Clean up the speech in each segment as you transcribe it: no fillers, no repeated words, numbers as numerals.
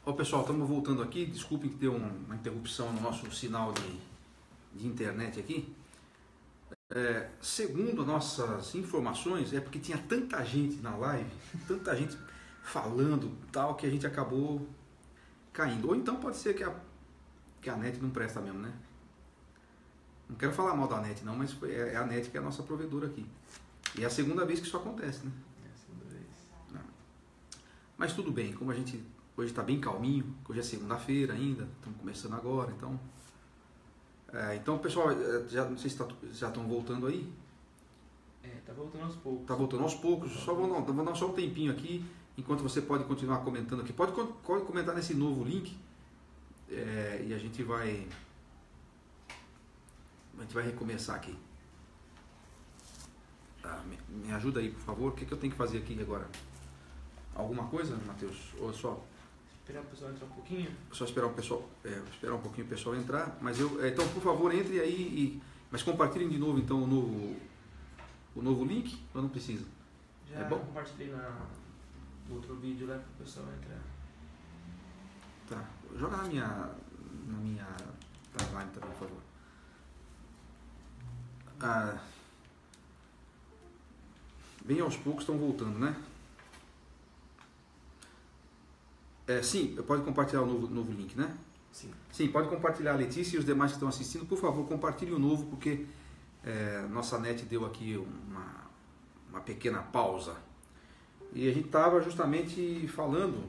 Ó pessoal, estamos voltando aqui, desculpem que deu uma interrupção no nosso sinal de internet aqui. Segundo nossas informações, é porque tinha tanta gente na live, tanta gente falando tal, que a gente acabou caindo. Ou então pode ser que a net não presta mesmo, né? Não quero falar mal da net não, mas é a net que é a nossa provedora aqui. E é a segunda vez que isso acontece, né? É a segunda vez. Mas tudo bem, como a gente hoje está bem calminho, hoje é segunda-feira ainda, estamos começando agora, então... Então, pessoal, já não sei se já estão voltando aí. Tá voltando aos poucos. Tá voltando aos poucos, vou dar só um tempinho aqui, enquanto você pode continuar comentando aqui. Pode comentar nesse novo link, e a gente vai recomeçar aqui. Me ajuda aí, por favor. O que eu tenho que fazer aqui agora? Alguma coisa, Matheus? Ou só... Esperar o pessoal entrar um pouquinho? Só esperar o pessoal, esperar um pouquinho o pessoal entrar. Mas então, por favor, entre aí mas compartilhem de novo então o novo link, ou não precisa? Já é bom? Compartilhei no outro vídeo lá para o pessoal entrar. Tá. Joga na minha timeline também, por favor. Bem aos poucos estão voltando, né? Sim, pode compartilhar o novo link, né? Sim. Sim, pode compartilhar a Letícia e os demais que estão assistindo. Por favor, compartilhe o novo, porque nossa net deu aqui uma pequena pausa. E a gente estava justamente falando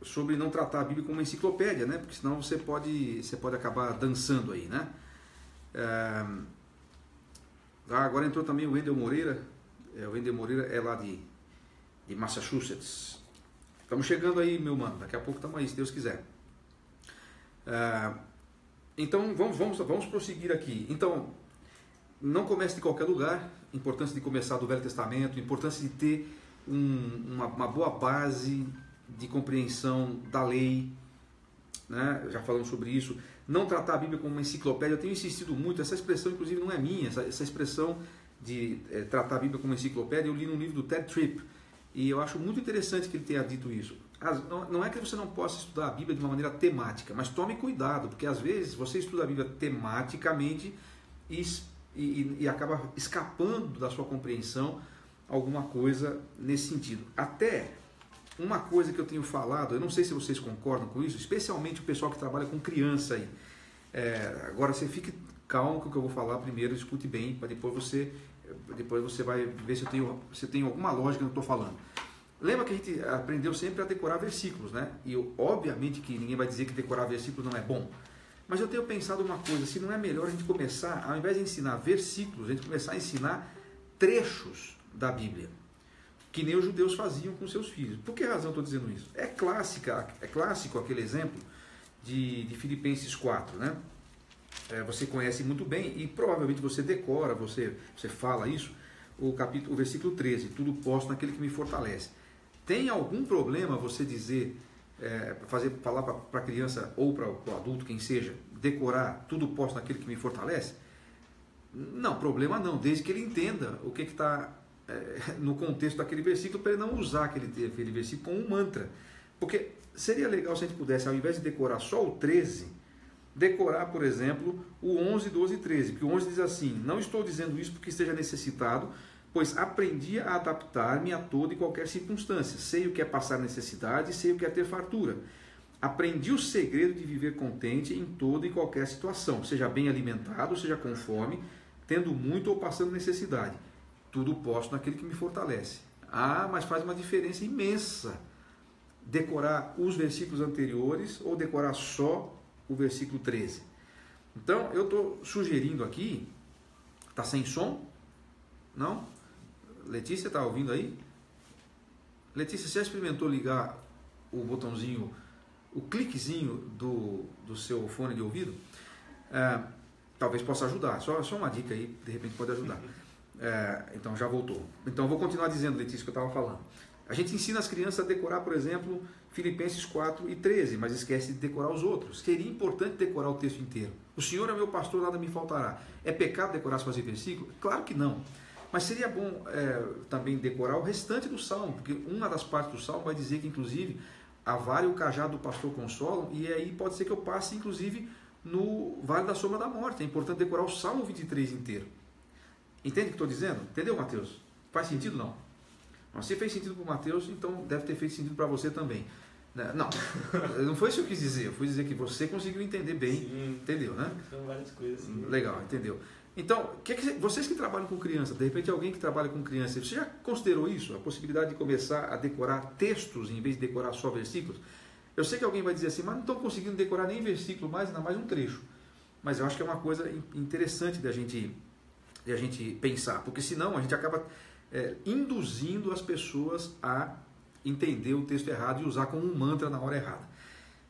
sobre não tratar a Bíblia como uma enciclopédia, né? Porque senão você pode acabar dançando aí, né? Agora entrou também o Wendel Moreira. O Wendel Moreira é lá de Massachusetts. Estamos chegando aí, meu mano. Daqui a pouco estamos aí, se Deus quiser. Então, vamos prosseguir aqui. Então, não comece de qualquer lugar. Importância de começar do Velho Testamento. Importância de ter uma boa base de compreensão da lei. Né? Já falamos sobre isso. Não tratar a Bíblia como uma enciclopédia. Eu tenho insistido muito. Essa expressão, inclusive, não é minha. Essa expressão de tratar a Bíblia como uma enciclopédia, eu li num livro do Ted Tripp. E eu acho muito interessante que ele tenha dito isso. Não é que você não possa estudar a Bíblia de uma maneira temática, mas tome cuidado, porque às vezes você estuda a Bíblia tematicamente e acaba escapando da sua compreensão alguma coisa nesse sentido. Até uma coisa que eu tenho falado, eu não sei se vocês concordam com isso, especialmente o pessoal que trabalha com criança aí. Agora você fique calmo com o que eu vou falar primeiro, escute bem, para depois você vai ver se tem alguma lógica no que eu estou falando. Lembra que a gente aprendeu sempre a decorar versículos, né? E obviamente que ninguém vai dizer que decorar versículos não é bom. Mas eu tenho pensado uma coisa, se não é melhor a gente começar, ao invés de ensinar versículos, a gente começar a ensinar trechos da Bíblia. Que nem os judeus faziam com seus filhos. Por que razão eu estou dizendo isso? É clássico aquele exemplo de Filipenses 4, né? Você conhece muito bem e provavelmente você decora, você fala isso, o versículo 13, tudo posso naquele que me fortalece. Tem algum problema você dizer, falar para a criança ou para o adulto, quem seja, decorar tudo posso naquele que me fortalece? Não, problema não, desde que ele entenda o que está no contexto daquele versículo, para ele não usar aquele versículo como um mantra. Porque seria legal se a gente pudesse, ao invés de decorar só o 13, decorar, por exemplo, o 11, 12 e 13, porque o 11 diz assim: não estou dizendo isso porque esteja necessitado, pois aprendi a adaptar-me a toda e qualquer circunstância. Sei o que é passar necessidade, sei o que é ter fartura. Aprendi o segredo de viver contente em toda e qualquer situação, seja bem alimentado, seja com fome, tendo muito ou passando necessidade. Tudo posso naquele que me fortalece. Mas faz uma diferença imensa decorar os versículos anteriores ou decorar só o versículo 13. Então, eu estou sugerindo aqui, está sem som? Não? Letícia, está ouvindo aí? Letícia, você já experimentou ligar o botãozinho, o cliquezinho do seu fone de ouvido? Talvez possa ajudar, só uma dica aí, de repente pode ajudar. Então, já voltou. Então, eu vou continuar dizendo, Letícia, o que eu estava falando. A gente ensina as crianças a decorar, por exemplo, Filipenses 4 e 13, mas esquece de decorar os outros. Seria importante decorar o texto inteiro. O Senhor é meu pastor, nada me faltará. É pecado decorar só esse versículo? Claro que não. Mas seria bom também decorar o restante do Salmo, porque uma das partes do Salmo vai dizer que, inclusive, a vara e o cajado do pastor consolam, e aí pode ser que eu passe, inclusive, no vale da sombra da morte. É importante decorar o Salmo 23 inteiro. Entende o que estou dizendo? Entendeu, Mateus? Faz sentido, não? Se fez sentido para o Mateus, então deve ter feito sentido para você também. Não, não foi isso que eu quis dizer. Eu fui dizer que você conseguiu entender bem. Sim, entendeu, né? são várias coisas. Sim. Legal, entendeu? Então, vocês que trabalham com criança, de repente alguém que trabalha com criança, você já considerou isso? A possibilidade de começar a decorar textos em vez de decorar só versículos? Eu sei que alguém vai dizer assim, mas não estão conseguindo decorar nem versículo mais, ainda mais um trecho. Mas eu acho que é uma coisa interessante de a gente pensar, porque senão a gente acaba induzindo as pessoas a entender o texto errado e usar como um mantra na hora errada.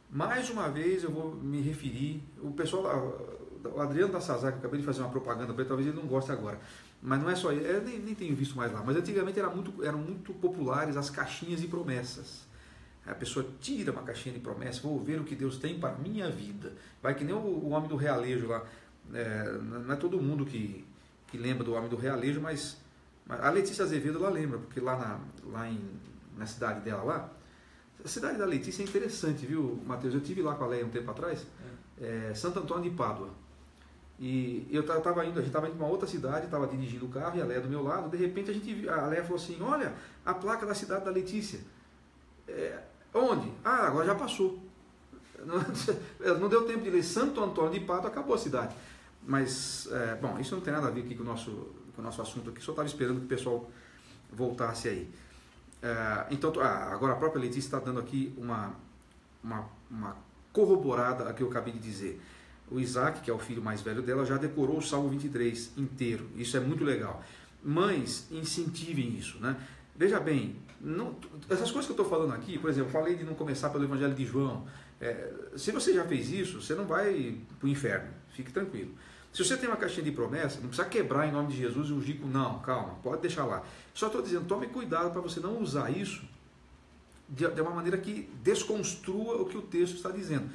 Mais uma vez eu vou me referir, o pessoal, o Adriano da Sazak, eu acabei de fazer uma propaganda para ele, talvez ele não goste agora, mas não é só ele, eu nem tenho visto mais lá, mas antigamente eram muito populares as caixinhas de promessas. A pessoa tira uma caixinha de promessas, vou ver o que Deus tem para a minha vida. Vai que nem o homem do realejo lá, não é todo mundo que lembra do homem do realejo, mas a Letícia Azevedo ela lembra, porque lá na cidade dela lá, a cidade da Letícia é interessante, viu, Mateus? Eu estive lá com a Leia um tempo atrás, Santo Antônio de Pádua. E a gente estava indo para uma outra cidade, estava dirigindo o carro e a Leia do meu lado, de repente a Leia falou assim, olha, a placa da cidade da Letícia. Onde? Agora já passou. Não deu tempo de ler Santo Antônio de Pádua, acabou a cidade. Mas, bom, isso não tem nada a ver aqui com o nosso assunto aqui, só estava esperando que o pessoal voltasse aí. Então, agora a própria Letícia está dando aqui uma corroborada a que eu acabei de dizer. O Isaac, que é o filho mais velho dela, já decorou o Salmo 23 inteiro. Isso é muito legal. Mães, incentivem isso, né? Veja bem, essas coisas que eu estou falando aqui, por exemplo, falei de não começar pelo Evangelho de João. Se você já fez isso, você não vai para o inferno, fique tranquilo. Se você tem uma caixinha de promessa, não precisa quebrar em nome de Jesus e ungir com... Não, calma, pode deixar lá. Só estou dizendo, tome cuidado para você não usar isso de uma maneira que desconstrua o que o texto está dizendo.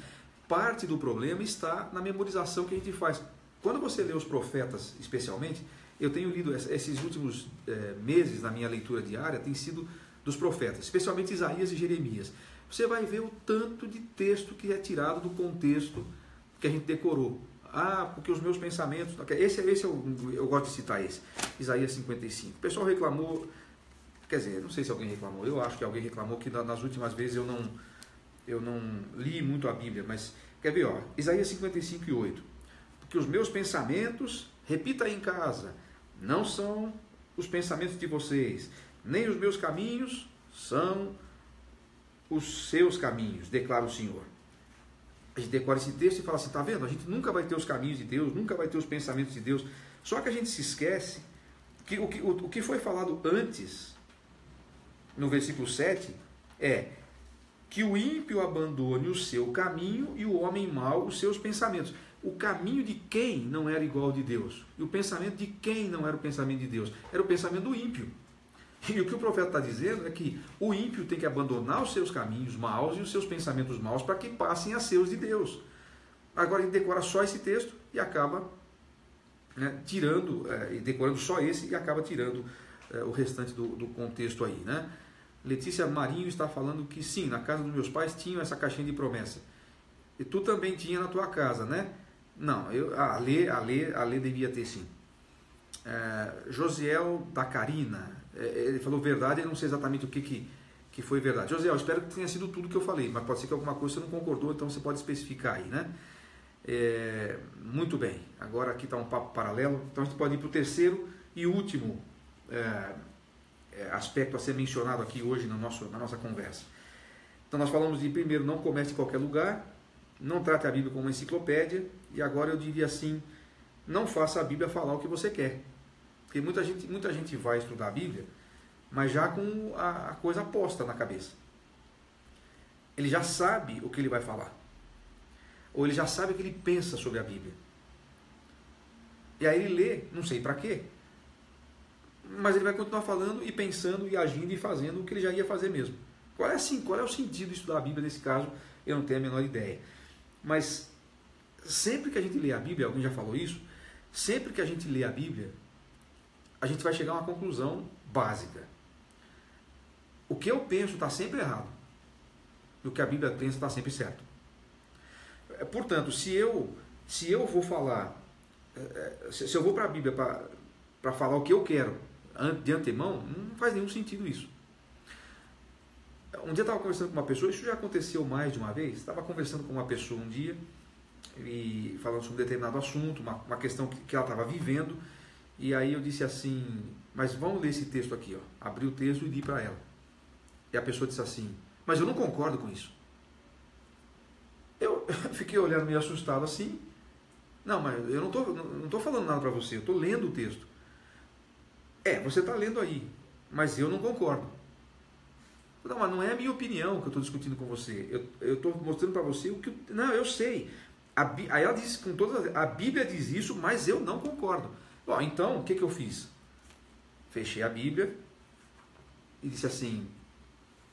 Parte do problema está na memorização que a gente faz. Quando você lê os profetas, especialmente, eu tenho lido esses últimos meses na minha leitura diária, tem sido dos profetas, especialmente Isaías e Jeremias. Você vai ver o tanto de texto que é tirado do contexto que a gente decorou. Porque os meus pensamentos... Esse eu gosto de citar esse. Isaías 55. O pessoal reclamou... Quer dizer, não sei se alguém reclamou. Eu acho que alguém reclamou que nas últimas vezes eu não li muito a Bíblia. Mas, quer ver, Isaías 55 e 8. Porque os meus pensamentos... Repita aí em casa. Não são os pensamentos de vocês. Nem os meus caminhos são os seus caminhos, declara o Senhor. A gente decora esse texto e fala assim, tá vendo? A gente nunca vai ter os caminhos de Deus, nunca vai ter os pensamentos de Deus. Só que a gente se esquece que o que foi falado antes, no versículo 7, é que o ímpio abandone o seu caminho e o homem mau os seus pensamentos. O caminho de quem não era igual ao de Deus? E o pensamento de quem não era o pensamento de Deus? Era o pensamento do ímpio. E o que o profeta está dizendo é que o ímpio tem que abandonar os seus caminhos maus e os seus pensamentos maus para que passem a ser os de Deus. Agora ele decora só esse texto e acaba decorando só esse e acaba tirando o restante do contexto aí, né? Letícia Marinho está falando que sim, na casa dos meus pais tinham essa caixinha de promessa. E tu também tinha na tua casa, né? Não, a Lê devia ter sim. Josiel da Carina, ele falou verdade, eu não sei exatamente o que foi verdade. Josiel, espero que tenha sido tudo que eu falei, mas pode ser que alguma coisa você não concordou, então você pode especificar aí, né? Muito bem, agora aqui está um papo paralelo, então a gente pode ir para o terceiro e último aspecto a ser mencionado aqui hoje na nossa conversa. Então nós falamos de, primeiro, não comece em qualquer lugar, não trate a Bíblia como uma enciclopédia, e agora eu diria assim, não faça a Bíblia falar o que você quer. Porque muita gente vai estudar a Bíblia, mas já com a coisa posta na cabeça. Ele já sabe o que ele vai falar. Ou ele já sabe o que ele pensa sobre a Bíblia. E aí ele lê, não sei para quê, mas ele vai continuar falando e pensando e agindo e fazendo o que ele já ia fazer mesmo. Qual é o sentido de estudar a Bíblia nesse caso? Eu não tenho a menor ideia. Mas sempre que a gente lê a Bíblia, alguém já falou isso, sempre que a gente lê a Bíblia, a gente vai chegar a uma conclusão básica. O que eu penso está sempre errado. e o que a Bíblia pensa está sempre certo. Portanto, se eu vou falar, se eu vou para a Bíblia para falar o que eu quero de antemão, não faz nenhum sentido isso. Um dia eu estava conversando com uma pessoa, isso já aconteceu mais de uma vez, estava conversando com uma pessoa um dia, e falando sobre um determinado assunto, uma questão que ela estava vivendo, e aí eu disse assim, mas vamos ler esse texto aqui, ó. Abri o texto e li para ela. E a pessoa disse assim, mas eu não concordo com isso. Eu fiquei olhando meio assustado assim, não, mas eu não estou falando nada para você, eu estou lendo o texto. Você está lendo aí, mas eu não concordo. Não, mas não é a minha opinião que eu estou discutindo com você. Eu estou mostrando para você o que... Não, eu sei. Aí ela disse com todas... A Bíblia diz isso, mas eu não concordo. Bom, então, o que eu fiz? Fechei a Bíblia e disse assim,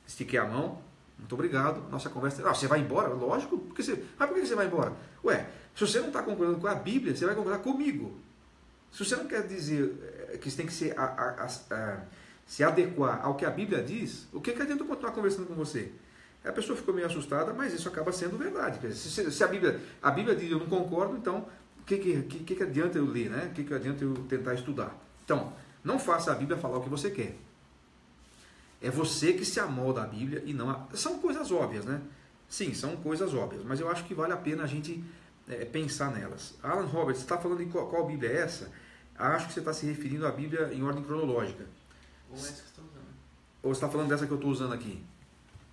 estiquei a mão, muito obrigado, nossa conversa... você vai embora? Lógico. Mas por que você vai embora? Se você não está concordando com a Bíblia, você vai concordar comigo. Se você não quer dizer que você tem que se adequar ao que a Bíblia diz, o que adianta eu continuar conversando com você? A pessoa ficou meio assustada, mas isso acaba sendo verdade. Se a Bíblia diz eu não concordo, então o que adianta eu ler, né? O que adianta eu tentar estudar? Então, não faça a Bíblia falar o que você quer. É você que se amolda à Bíblia e não... São coisas óbvias, né? Sim, são coisas óbvias, mas eu acho que vale a pena a gente pensar nelas. Alan Roberts, você está falando de qual Bíblia é essa? Acho que você está se referindo à Bíblia em ordem cronológica. Ou essa que você está usando. Ou você está falando dessa que eu estou usando aqui?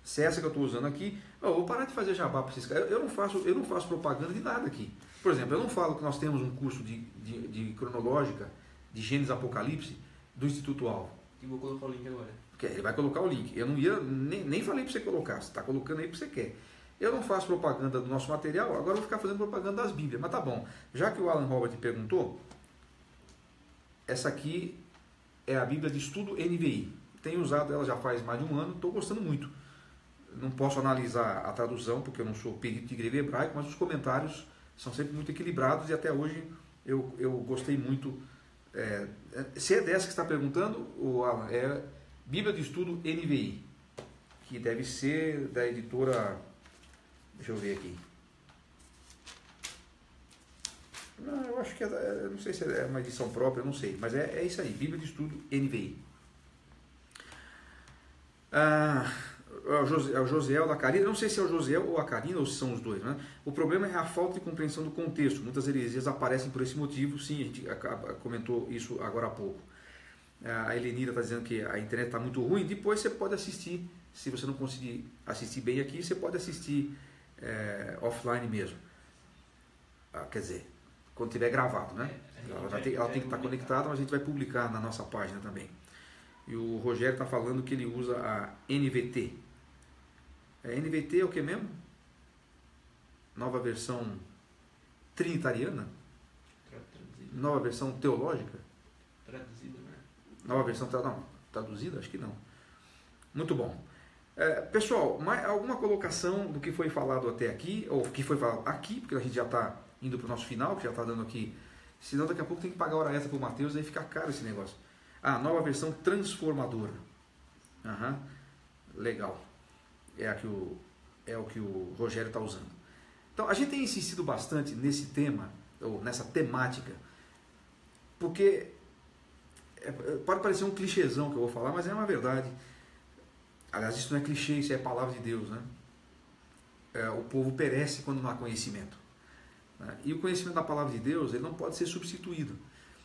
Se é essa que eu estou usando aqui, eu vou parar de fazer jabá para esses caras. Eu não faço propaganda de nada aqui. Por exemplo, eu não falo que nós temos um curso de cronológica, de Gênesis Apocalipse, do Instituto Alvo. E vou colocar o link agora. Porque ele vai colocar o link. Eu não ia, nem falei para você colocar, você está colocando aí porque você quer. Eu não faço propaganda do nosso material, agora eu vou ficar fazendo propaganda das Bíblias. Mas tá bom, já que o Alan Robert perguntou, essa aqui é a Bíblia de Estudo NVI. Tenho usado ela já faz mais de um ano, estou gostando muito. Não posso analisar a tradução, porque eu não sou perito de grego e hebraico, mas os comentários são sempre muito equilibrados e até hoje eu gostei muito. Se é dessa que está perguntando, o Alan, é Bíblia de Estudo NVI, que deve ser da editora... Deixa eu ver aqui. Não, eu acho que não sei se é uma edição própria, não sei, mas é isso aí, Bíblia de Estudo NVI. É o Josiel da Karina, não sei se é o Josiel ou a Karina, ou se são os dois, né? O problema é a falta de compreensão do contexto. Muitas heresias aparecem por esse motivo, sim, a gente comentou isso agora há pouco. A Helenira está dizendo que a internet está muito ruim, depois você pode assistir, se você não conseguir assistir bem aqui, você pode assistir offline mesmo. Quer dizer, quando tiver gravado, né? Ela tem que estar conectada, mas a gente vai publicar na nossa página também. E o Rogério está falando que ele usa a NVT. NVT é o que mesmo? Nova versão trinitariana? Traduzida. Nova versão teológica? Traduzida, né? Nova versão traduzida? Acho que não. Muito bom. Pessoal, alguma colocação do que foi falado até aqui, ou que foi falado aqui, porque a gente já está indo para o nosso final, que já está dando aqui, senão daqui a pouco tem que pagar hora extra para o Mateus, aí fica caro esse negócio. Nova versão transformadora. Legal. É o que o Rogério está usando. Então, a gente tem insistido bastante nesse tema, ou nessa temática, porque pode parecer um clichêzão que eu vou falar, mas é uma verdade. Aliás, isso não é clichê, isso é palavra de Deus, né? O povo perece quando não há conhecimento. E o conhecimento da palavra de Deus, ele não pode ser substituído.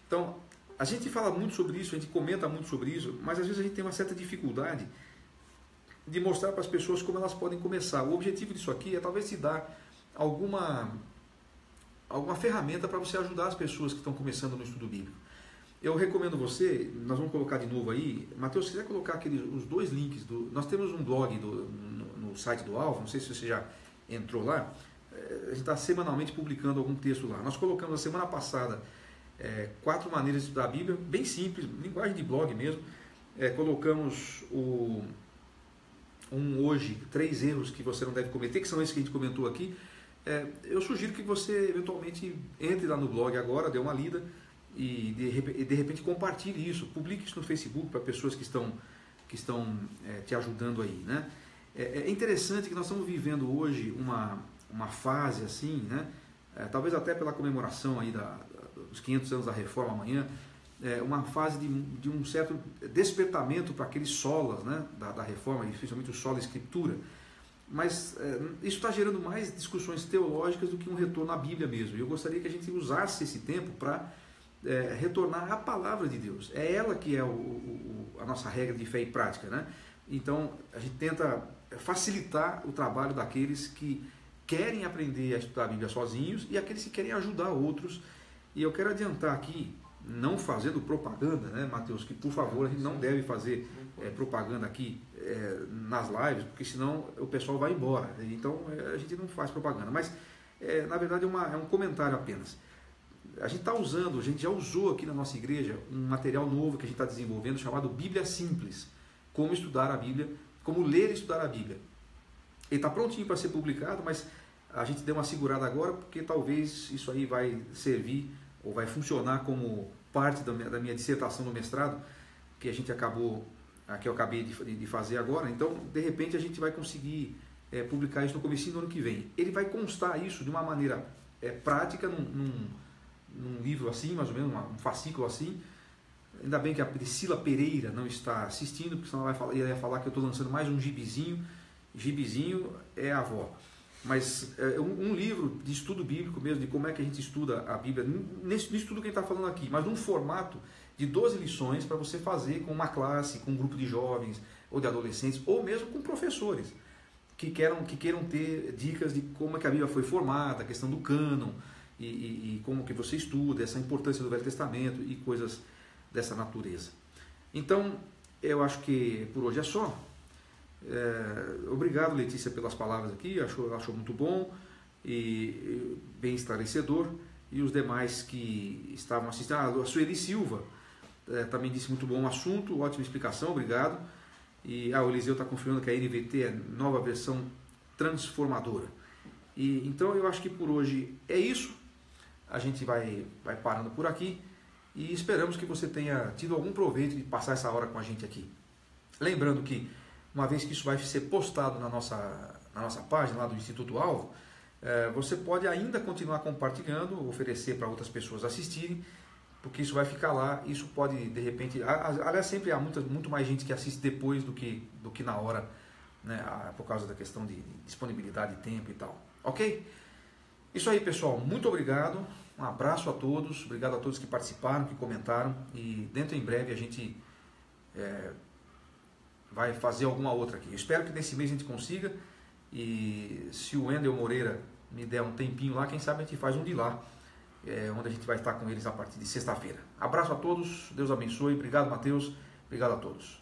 Então, a gente fala muito sobre isso, a gente comenta muito sobre isso, mas às vezes a gente tem uma certa dificuldade de mostrar para as pessoas como elas podem começar. O objetivo disso aqui é talvez te dar alguma ferramenta para você ajudar as pessoas que estão começando no estudo bíblico. Eu recomendo você, nós vamos colocar de novo aí, Mateus, se quiser colocar os dois links, nós temos um blog no site do Alvo, não sei se você já entrou lá, a gente está semanalmente publicando algum texto lá. Nós colocamos a semana passada 4 maneiras de estudar a Bíblia, bem simples, linguagem de blog mesmo. Colocamos hoje 3 erros que você não deve cometer, que são esses que a gente comentou aqui. Eu sugiro que você eventualmente entre lá no blog agora, dê uma lida e de repente compartilhe isso, publique isso no Facebook para pessoas que estão te ajudando aí, né? É interessante que nós estamos vivendo hoje uma fase assim, né? Talvez até pela comemoração aí dos 500 anos da Reforma amanhã, uma fase de um certo despertamento para aqueles solas, né, da Reforma, especialmente o sola Escritura, mas isso está gerando mais discussões teológicas do que um retorno à Bíblia mesmo. E eu gostaria que a gente usasse esse tempo para retornar à palavra de Deus. É ela que é a nossa regra de fé e prática, né? Então a gente tenta facilitar o trabalho daqueles que querem aprender a estudar a Bíblia sozinhos e aqueles que querem ajudar outros. E eu quero adiantar aqui, não fazendo propaganda, né, Mateus, que por favor a gente não deve fazer propaganda aqui nas lives, porque senão o pessoal vai embora. Então a gente não faz propaganda, mas na verdade é um comentário apenas. A gente já usou aqui na nossa igreja um material novo que a gente está desenvolvendo chamado Bíblia Simples. Como estudar a Bíblia, como ler e estudar a Bíblia. Ele está prontinho para ser publicado, mas a gente deu uma segurada agora porque talvez isso aí vai servir ou vai funcionar como parte da minha dissertação no mestrado, que eu acabei de fazer agora. Então, de repente, a gente vai conseguir publicar isso no comecinho do ano que vem. Ele vai constar isso de uma maneira prática, num livro assim, mais ou menos, um fascículo assim. Ainda bem que a Priscila Pereira não está assistindo, porque senão ela ia falar que eu estou lançando mais um gibizinho. Gibizinho é a avó. Mas um livro de estudo bíblico mesmo, de como é que a gente estuda a Bíblia, nisso tudo que a gente está falando aqui, mas num formato de 12 lições para você fazer com uma classe, com um grupo de jovens ou de adolescentes, ou mesmo com professores que queiram ter dicas de como é que a Bíblia foi formada, a questão do cânon e como que você estuda, essa importância do Velho Testamento e coisas dessa natureza. Então, eu acho que por hoje é só. Obrigado, Letícia, pelas palavras aqui, achou muito bom e bem esclarecedor. E os demais que estavam assistindo, a Sueli Silva também disse muito bom assunto, ótima explicação, obrigado. E o Eliseu está confirmando que a NVT é nova versão transformadora. Então eu acho que por hoje é isso. A gente vai parando por aqui e esperamos que você tenha tido algum proveito de passar essa hora com a gente aqui. Lembrando que, uma vez que isso vai ser postado na nossa página lá do Instituto Alvo, você pode ainda continuar compartilhando, oferecer para outras pessoas assistirem, porque isso vai ficar lá. Isso pode, de repente, aliás, sempre há muito mais gente que assiste depois do que na hora, né, por causa da questão de disponibilidade de tempo e tal. Ok? Isso aí, pessoal. Muito obrigado. Um abraço a todos. Obrigado a todos que participaram, que comentaram. E dentro em breve a gente vai fazer alguma outra aqui. Eu espero que nesse mês a gente consiga. E se o Wendel Moreira me der um tempinho lá, quem sabe a gente faz um de lá, onde a gente vai estar com eles a partir de sexta-feira. Abraço a todos. Deus abençoe. Obrigado, Mateus. Obrigado a todos.